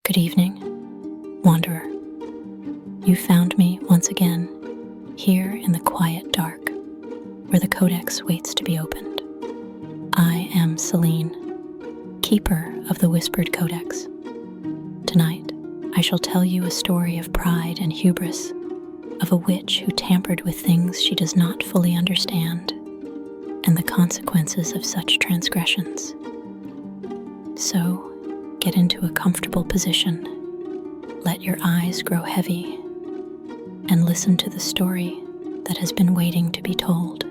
Good evening, wanderer. You found me once again, here in the quiet dark, where the Codex waits to be opened. I am Celine, keeper of the Whispered Codex. Tonight, I shall tell you a story of pride and hubris, of a witch who tampered with things she does not fully understand, and the consequences of such transgressions. So, get into a comfortable position, let your eyes grow heavy, and listen to the story that has been waiting to be told.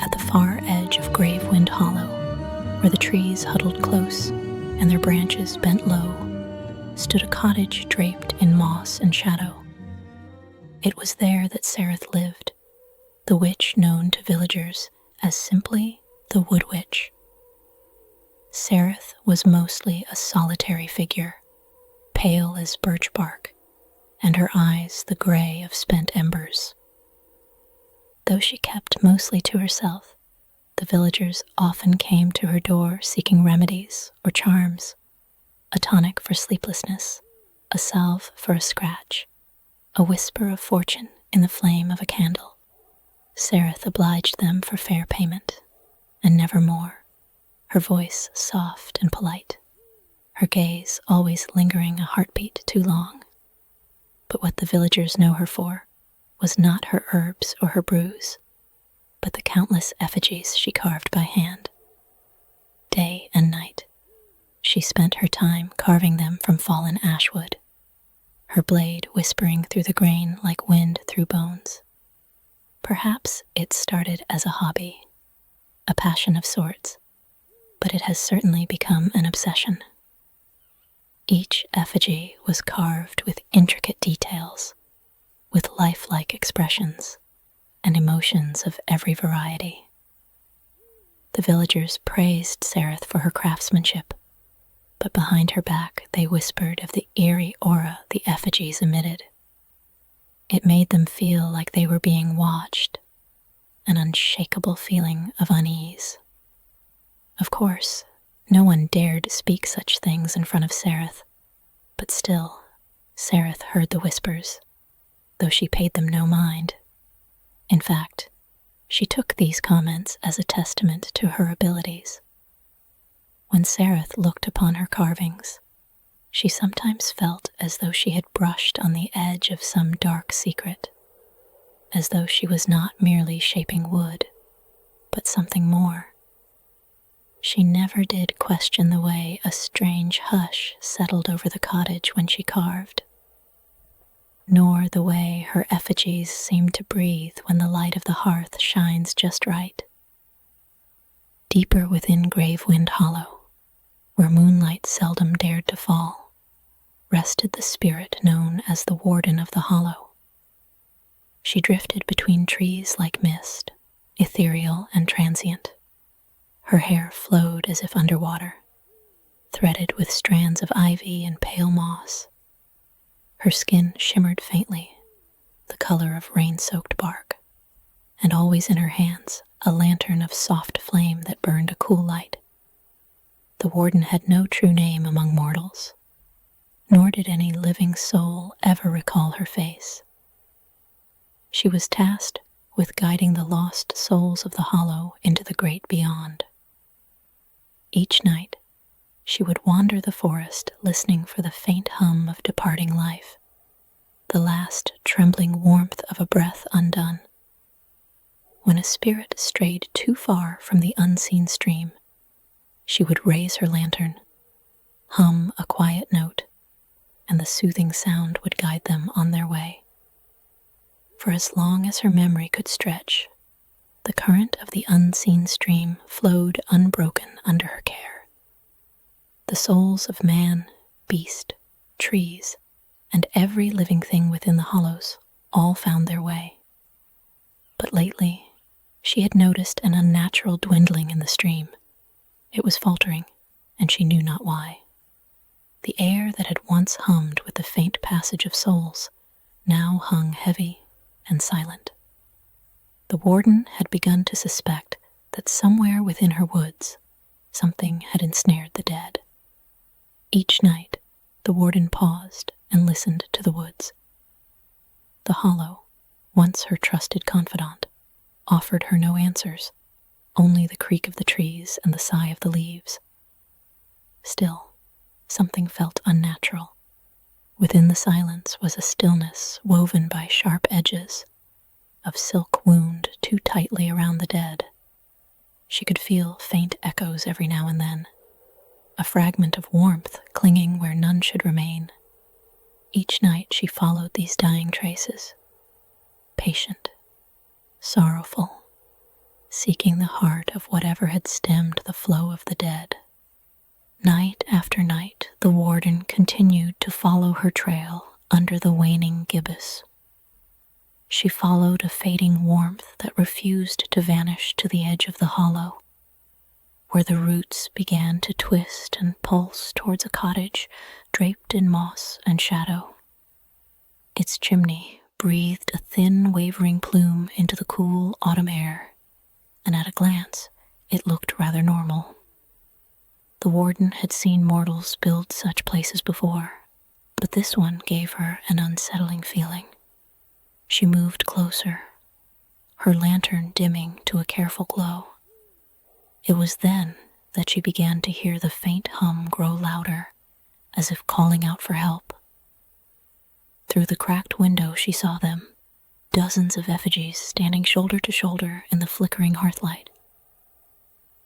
At the far edge of Gravewind Hollow, where the trees huddled close and their branches bent low, stood a cottage draped in moss and shadow. It was there that Sereth lived, the witch known to villagers as simply the Wood Witch. Sereth was mostly a solitary figure, pale as birch bark, and her eyes the gray of spent embers. Though she kept mostly to herself, the villagers often came to her door seeking remedies or charms, a tonic for sleeplessness, a salve for a scratch, a whisper of fortune in the flame of a candle. Sereth obliged them for fair payment, and never more, her voice soft and polite, her gaze always lingering a heartbeat too long. But what the villagers know her for was not her herbs or her brews, but the countless effigies she carved by hand. Day and night, she spent her time carving them from fallen ashwood, her blade whispering through the grain like wind through bones. Perhaps it started as a hobby, a passion of sorts, but it has certainly become an obsession. Each effigy was carved with intricate details, with lifelike expressions and emotions of every variety. The villagers praised Sereth for her craftsmanship, but behind her back they whispered of the eerie aura the effigies emitted. It made them feel like they were being watched, an unshakable feeling of unease. Of course, no one dared speak such things in front of Sereth, but still, Sereth heard the whispers, though she paid them no mind. In fact, she took these comments as a testament to her abilities. When Sereth looked upon her carvings, she sometimes felt as though she had brushed on the edge of some dark secret, as though she was not merely shaping wood, but something more. She never did question the way a strange hush settled over the cottage when she carved, nor the way her effigies seemed to breathe when the light of the hearth shines just right. Deeper within Gravewind Hollow, where moonlight seldom dared to fall, rested the spirit known as the Warden of the Hollow. She drifted between trees like mist, ethereal and transient. Her hair flowed as if underwater, threaded with strands of ivy and pale moss. Her skin shimmered faintly, the color of rain-soaked bark, and always in her hands a lantern of soft flame that burned a cool light. The warden had no true name among mortals, nor did any living soul ever recall her face. She was tasked with guiding the lost souls of the hollow into the great beyond. Each night, she would wander the forest listening for the faint hum of departing life, the last trembling warmth of a breath undone. When a spirit strayed too far from the unseen stream, she would raise her lantern, hum a quiet note, and the soothing sound would guide them on their way. For as long as her memory could stretch, the current of the unseen stream flowed unbroken under her care. The souls of man, beast, trees, and every living thing within the hollows all found their way. But lately, she had noticed an unnatural dwindling in the stream. It was faltering, and she knew not why. The air that had once hummed with the faint passage of souls now hung heavy and silent. The warden had begun to suspect that somewhere within her woods, something had ensnared the dead. Each night, the warden paused and listened to the woods. The hollow, once her trusted confidant, offered her no answers, only the creak of the trees and the sigh of the leaves. Still, something felt unnatural. Within the silence was a stillness woven by sharp edges, of silk wound too tightly around the dead. She could feel faint echoes every now and then, a fragment of warmth clinging where none should remain. Each night she followed these dying traces, patient, sorrowful, seeking the heart of whatever had stemmed the flow of the dead. Night after night, the warden continued to follow her trail under the waning gibbous. She followed a fading warmth that refused to vanish to the edge of the hollow, where the roots began to twist and pulse towards a cottage draped in moss and shadow. Its chimney breathed a thin, wavering plume into the cool autumn air, and at a glance it looked rather normal. The warden had seen mortals build such places before, but this one gave her an unsettling feeling. She moved closer, her lantern dimming to a careful glow. It was then that she began to hear the faint hum grow louder, as if calling out for help. Through the cracked window she saw them, dozens of effigies standing shoulder to shoulder in the flickering hearthlight.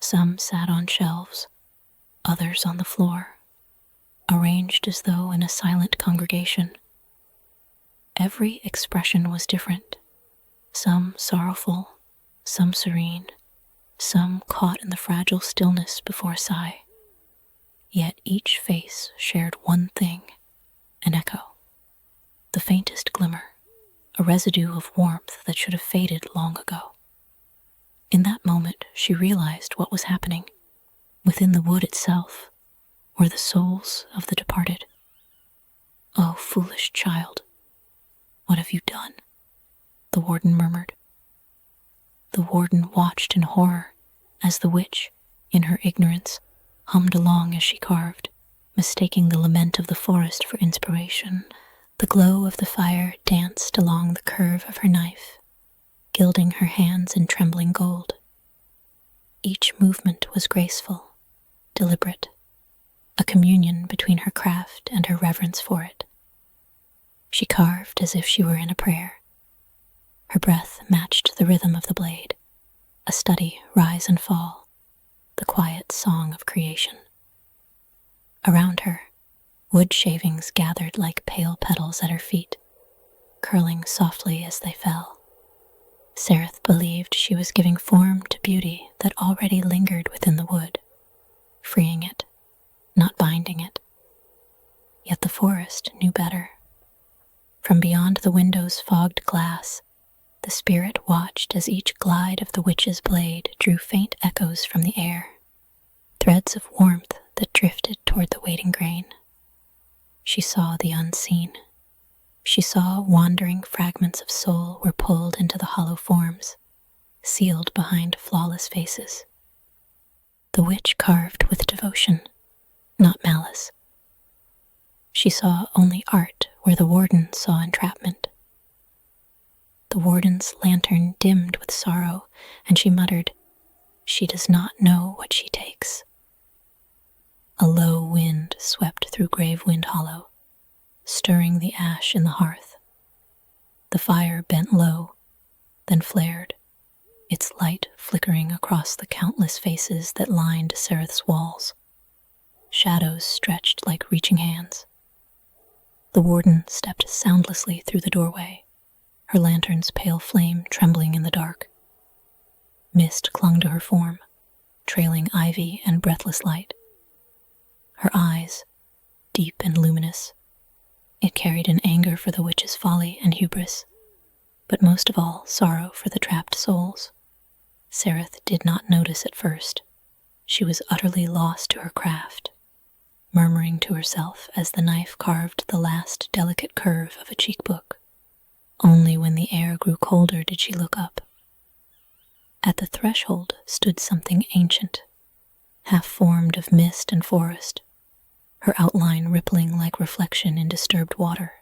Some sat on shelves, others on the floor, arranged as though in a silent congregation. Every expression was different, some sorrowful, some serene, some caught in the fragile stillness before a sigh. Yet each face shared one thing, an echo, the faintest glimmer, a residue of warmth that should have faded long ago. In that moment, she realized what was happening. Within the wood itself were the souls of the departed. "Oh, foolish child, what have you done?" the warden murmured. The warden watched in horror as the witch, in her ignorance, hummed along as she carved, mistaking the lament of the forest for inspiration. The glow of the fire danced along the curve of her knife, gilding her hands in trembling gold. Each movement was graceful, deliberate, a communion between her craft and her reverence for it. She carved as if she were in a prayer. Her breath matched the rhythm of the blade, a steady rise and fall, the quiet song of creation. Around her, wood shavings gathered like pale petals at her feet, curling softly as they fell. Sereth believed she was giving form to beauty that already lingered within the wood, freeing it, not binding it. Yet the forest knew better. From beyond the window's fogged glass, the spirit watched as each glide of the witch's blade drew faint echoes from the air, threads of warmth that drifted toward the waiting grain. She saw the unseen. She saw wandering fragments of soul were pulled into the hollow forms, sealed behind flawless faces. The witch carved with devotion, not malice. She saw only art where the warden saw entrapment. The warden's lantern dimmed with sorrow, and she muttered, "She does not know what she takes." A low wind swept through Gravewind Hollow, stirring the ash in the hearth. The fire bent low, then flared, its light flickering across the countless faces that lined Sereth's walls. Shadows stretched like reaching hands. The warden stepped soundlessly through the doorway, her lantern's pale flame trembling in the dark. Mist clung to her form, trailing ivy and breathless light. Her eyes, deep and luminous, it carried an anger for the witch's folly and hubris, but most of all sorrow for the trapped souls. Sereth did not notice at first. She was utterly lost to her craft, murmuring to herself as the knife carved the last delicate curve of a cheekbook. Only when the air grew colder did she look up. At the threshold stood something ancient, half formed of mist and forest, her outline rippling like reflection in disturbed water.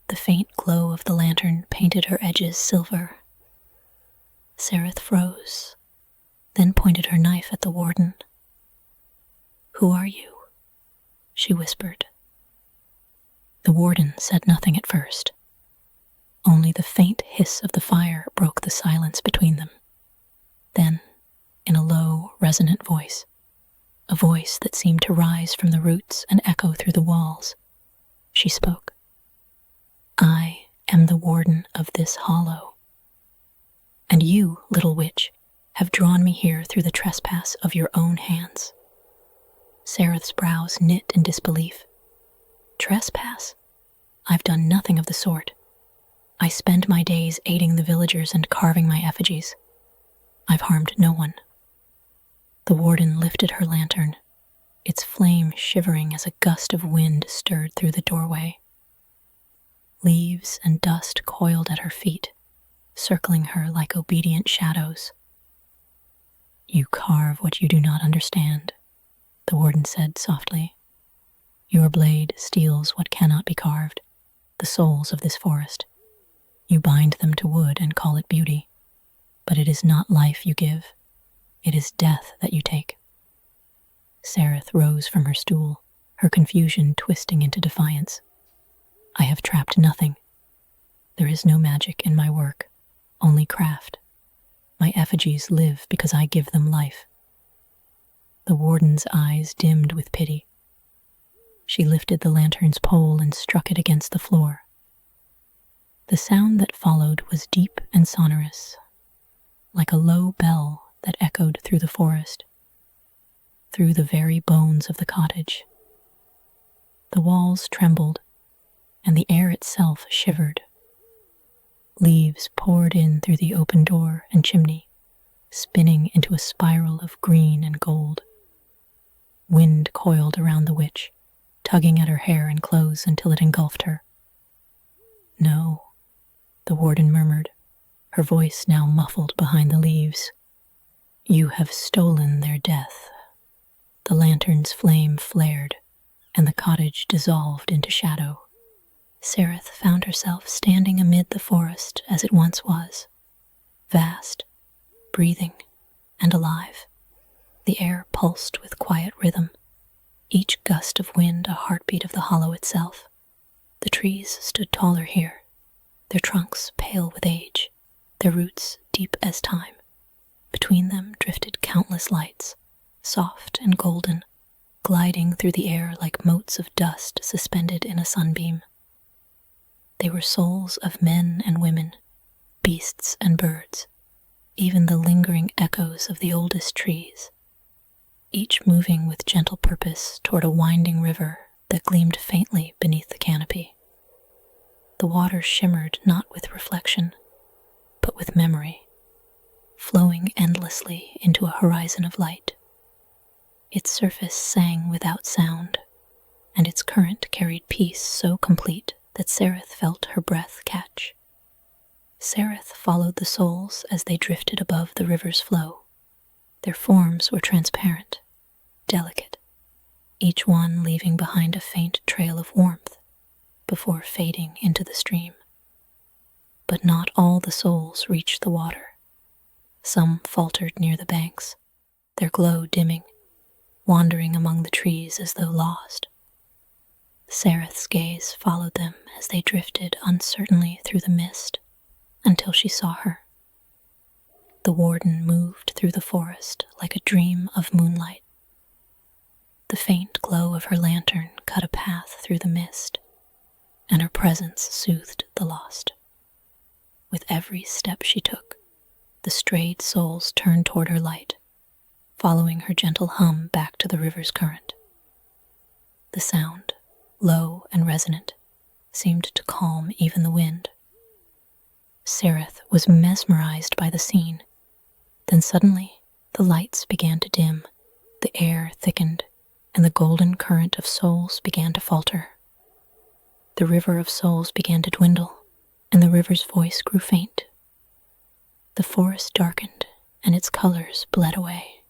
The faint glow of the lantern painted her edges silver. Sereth froze, then pointed her knife at the warden. "Who are you?" she whispered. The warden said nothing at first. Only the faint hiss of the fire broke the silence between them. Then, in a low, resonant voice, a voice that seemed to rise from the roots and echo through the walls, she spoke. "I am the warden of this hollow. And you, little witch, have drawn me here through the trespass of your own hands." Sereth's brows knit in disbelief. "Trespass? I've done nothing of the sort. I spend my days aiding the villagers and carving my effigies. I've harmed no one." The warden lifted her lantern, its flame shivering as a gust of wind stirred through the doorway. Leaves and dust coiled at her feet, circling her like obedient shadows. "You carve what you do not understand," the warden said softly. "Your blade steals what cannot be carved, the souls of this forest. You bind them to wood and call it beauty, but it is not life you give. It is death that you take." Sereth rose from her stool, her confusion twisting into defiance. "I have trapped nothing. There is no magic in my work, only craft. My effigies live because I give them life." The warden's eyes dimmed with pity. She lifted the lantern's pole and struck it against the floor. The sound that followed was deep and sonorous, like a low bell that echoed through the forest, through the very bones of the cottage. The walls trembled, and the air itself shivered. Leaves poured in through the open door and chimney, spinning into a spiral of green and gold. Wind coiled around the witch, tugging at her hair and clothes until it engulfed her. "No," the warden murmured, her voice now muffled behind the leaves. "You have stolen their death." The lantern's flame flared, and the cottage dissolved into shadow. Sereth found herself standing amid the forest as it once was, vast, breathing, and alive. The air pulsed with quiet rhythm, each gust of wind a heartbeat of the hollow itself. The trees stood taller here, their trunks pale with age, their roots deep as time. Between them drifted countless lights, soft and golden, gliding through the air like motes of dust suspended in a sunbeam. They were souls of men and women, beasts and birds, even the lingering echoes of the oldest trees, each moving with gentle purpose toward a winding river that gleamed faintly beneath the canopy. The water shimmered not with reflection, but with memory, flowing endlessly into a horizon of light. Its surface sang without sound, and its current carried peace so complete that Sereth felt her breath catch. Sereth followed the souls as they drifted above the river's flow. Their forms were transparent, delicate, each one leaving behind a faint trail of warmth before fading into the stream. But not all the souls reached the water. Some faltered near the banks, their glow dimming, wandering among the trees as though lost. Sereth's gaze followed them as they drifted uncertainly through the mist until she saw her. The warden moved through the forest like a dream of moonlight. The faint glow of her lantern cut a path through the mist, and her presence soothed the lost. With every step she took, the strayed souls turned toward her light, following her gentle hum back to the river's current. The sound, low and resonant, seemed to calm even the wind. Sereth was mesmerized by the scene. Then suddenly, the lights began to dim, the air thickened, and the golden current of souls began to falter. The river of souls began to dwindle, and the river's voice grew faint. The forest darkened, and its colors bled away.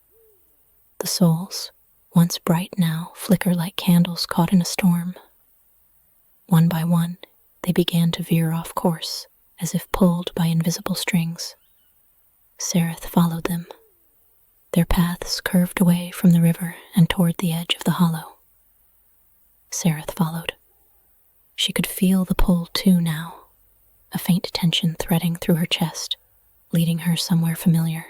The souls, once bright now flicker like candles caught in a storm. One by one, they began to veer off course, as if pulled by invisible strings. Sereth followed them. Their paths curved away from the river and toward the edge of the hollow. Sereth followed. She could feel the pull too now, a faint tension threading through her chest, leading her somewhere familiar.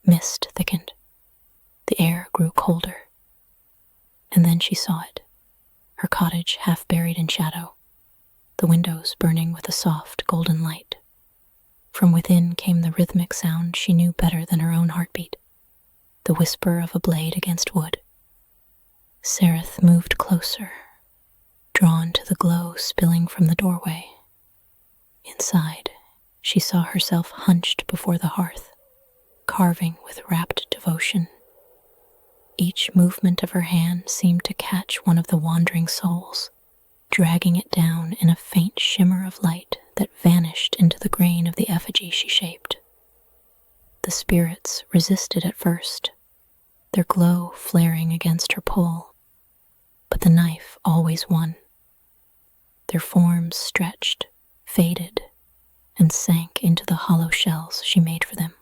Mist thickened. The air grew colder. And then she saw it, her cottage half buried in shadow, the windows burning with a soft golden light. From within came the rhythmic sound she knew better than her own heartbeat, the whisper of a blade against wood. Sereth moved closer, drawn to the glow spilling from the doorway. Inside, she saw herself hunched before the hearth, carving with rapt devotion. Each movement of her hand seemed to catch one of the wandering souls, dragging it down in a faint shimmer of light that vanished into the grain of the effigy she shaped. The spirits resisted at first, their glow flaring against her pull, but the knife always won. Their forms stretched, faded, and sank into the hollow shells she made for them.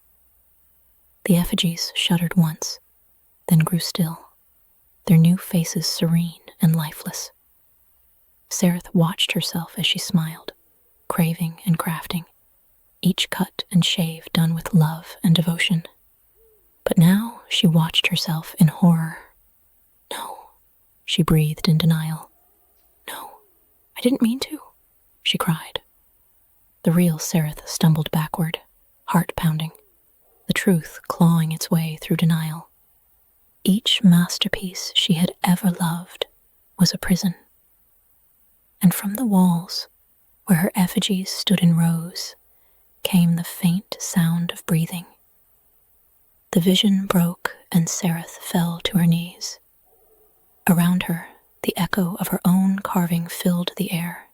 The effigies shuddered once, then grew still, their new faces serene and lifeless. Sereth watched herself as she smiled, craving and crafting, each cut and shave done with love and devotion. But now she watched herself in horror. No, she breathed in denial. No, I didn't mean to, she cried. The real Sereth stumbled backward, heart pounding, the truth clawing its way through denial. Each masterpiece she had ever loved was a prison. And from the walls, where her effigies stood in rows, came the faint sound of breathing. The vision broke and Sereth fell to her knees. Around her, the echo of her own carving filled the air,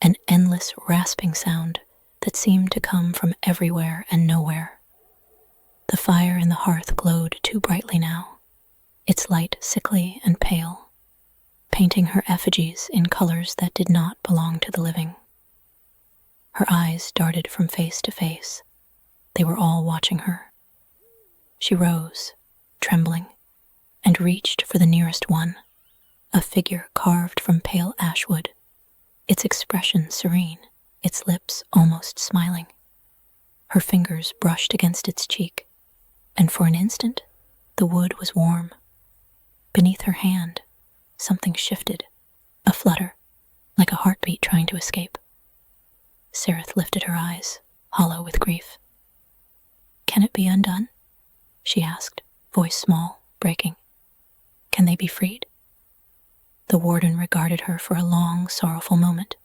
an endless rasping sound that seemed to come from everywhere and nowhere. The fire in the hearth glowed too brightly now, its light sickly and pale, painting her effigies in colors that did not belong to the living. Her eyes darted from face to face. They were all watching her. She rose, trembling, and reached for the nearest one, a figure carved from pale ashwood, its expression serene, its lips almost smiling. Her fingers brushed against its cheek, and for an instant, the wood was warm. Beneath her hand, something shifted, a flutter, like a heartbeat trying to escape. Sereth lifted her eyes, hollow with grief. "Can it be undone?" she asked, voice small, breaking. "Can they be freed?" The warden regarded her for a long, sorrowful moment.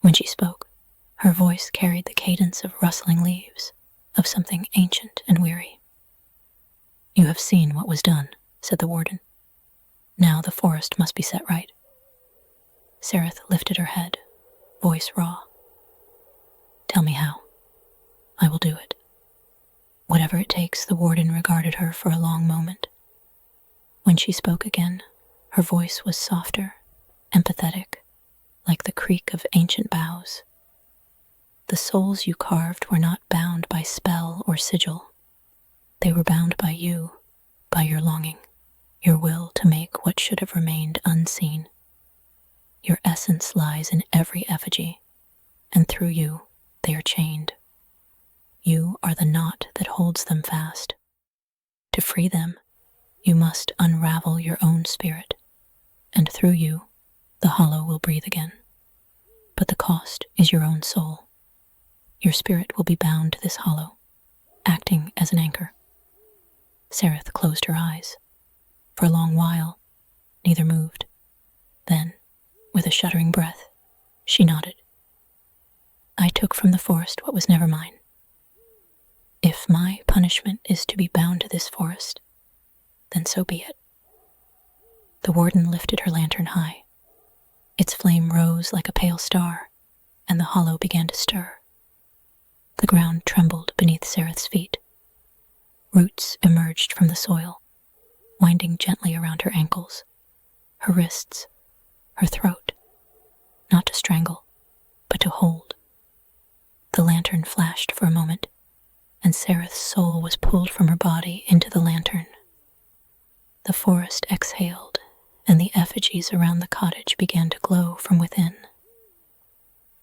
When she spoke, her voice carried the cadence of rustling leaves, of something ancient and weary. "You have seen what was done," said the warden. "Now the forest must be set right." Sereth lifted her head, voice raw. "Tell me how. I will do it." Whatever it takes, the warden regarded her for a long moment. When she spoke again, her voice was softer, empathetic, like the creak of ancient boughs. "The souls you carved were not bound by spell or sigil. They were bound by you, by your longing, your will to make what should have remained unseen. Your essence lies in every effigy, and through you they are chained. You are the knot that holds them fast. To free them, you must unravel your own spirit, and through you, the hollow will breathe again. But the cost is your own soul. Your spirit will be bound to this hollow, acting as an anchor." Sereth closed her eyes. For a long while, neither moved. Then, with a shuddering breath, she nodded. "I took from the forest what was never mine. If my punishment is to be bound to this forest, then so be it." The warden lifted her lantern high. Its flame rose like a pale star, and the hollow began to stir. The ground trembled beneath Sereth's feet. Roots emerged from the soil, winding gently around her ankles, her wrists, her throat, not to strangle, but to hold. The lantern flashed for a moment, and Sereth's soul was pulled from her body into the lantern. The forest exhaled, and the effigies around the cottage began to glow from within.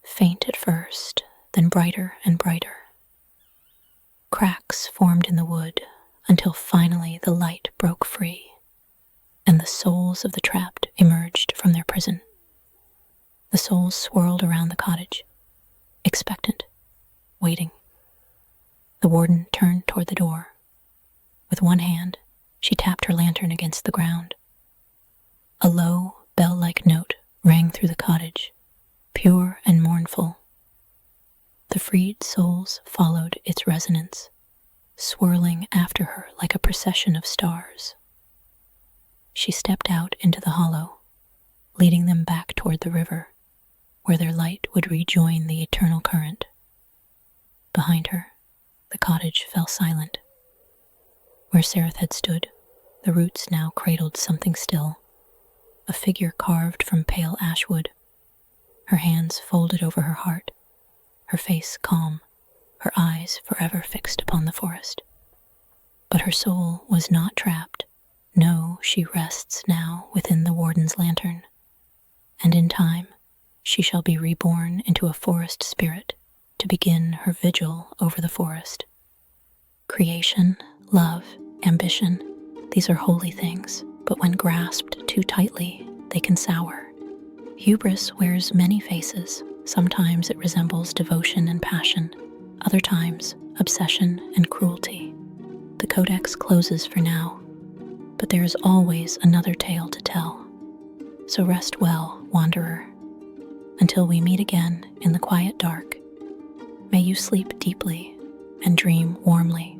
Faint at first, then brighter and brighter. Cracks formed in the wood until finally the light broke free, and the souls of the trapped emerged from their prison. The souls swirled around the cottage, expectant, waiting. The warden turned toward the door. With one hand, she tapped her lantern against the ground. A low, bell-like note rang through the cottage, pure and mournful. The freed souls followed its resonance, swirling after her like a procession of stars. She stepped out into the hollow, leading them back toward the river, where their light would rejoin the eternal current. Behind her, the cottage fell silent. Where Sereth had stood, the roots now cradled something still, a figure carved from pale ashwood, her hands folded over her heart, her face calm, her eyes forever fixed upon the forest. But her soul was not trapped. No, she rests now within the warden's lantern, and in time she shall be reborn into a forest spirit to begin her vigil over the forest. Creation, love, ambition, these are holy things, but when grasped too tightly, they can sour. Hubris wears many faces. Sometimes it resembles devotion and passion, other times obsession and cruelty. The Codex closes for now, but there is always another tale to tell. So rest well, wanderer. Until we meet again in the quiet dark, may you sleep deeply and dream warmly.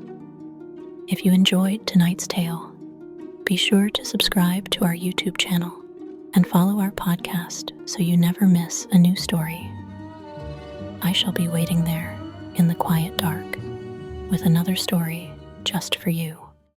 If you enjoyed tonight's tale, be sure to subscribe to our YouTube channel and follow our podcast so you never miss a new story. I shall be waiting there in the quiet dark with another story just for you.